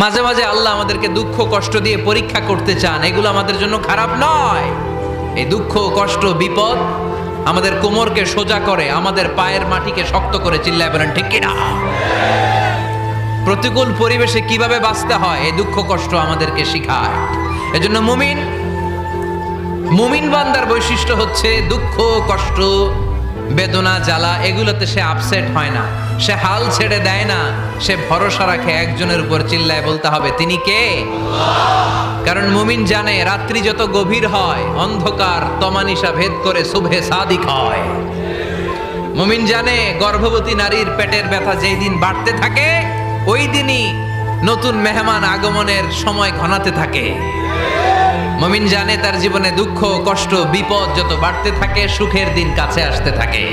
মাঝে মাঝে আল্লাহ আমাদেরকে দুঃখ কষ্ট দিয়ে পরীক্ষা করতে চান, এগুলো আমাদের জন্য খারাপ নয়। এই দুঃখ কষ্ট বিপদ আমাদের কোমরকে সোজা করে, আমাদের পায়ের মাটিকে শক্ত করে, চিল্লায় বলেন ঠিক কিনা? প্রতিকূল পরিবেশে কিভাবে বাঁচতে হয় এই দুঃখ কষ্ট আমাদেরকে শিখায়। এজন্য মুমিন বান্দার বৈশিষ্ট্য হচ্ছে দুঃখ কষ্ট বেদনা জ্বালা এগুলোতে সে আপসেট হয় না, সে হাল ছেড়ে দেয় না, সে ভরসা রাখে একজনের উপর, চিল্লায় বলতে হবে তিনি কে? কারণ মুমিন জানে রাত্রি যত গভীর হয় অন্ধকার তমানিসা ভেদ করে সুবহে সাদিক হয়। মুমিন জানে গর্ভবতী নারীর পেটের ব্যথা যেই দিন বাড়তে থাকে ওই দিনই নতুন মেহমান আগমনের সময় ঘনাতে থাকে। মুমিন জানে তার জীবনে দুঃখ কষ্ট বিপদ যত বাড়তে থাকে সুখের দিন কাছে আসতে থাকে।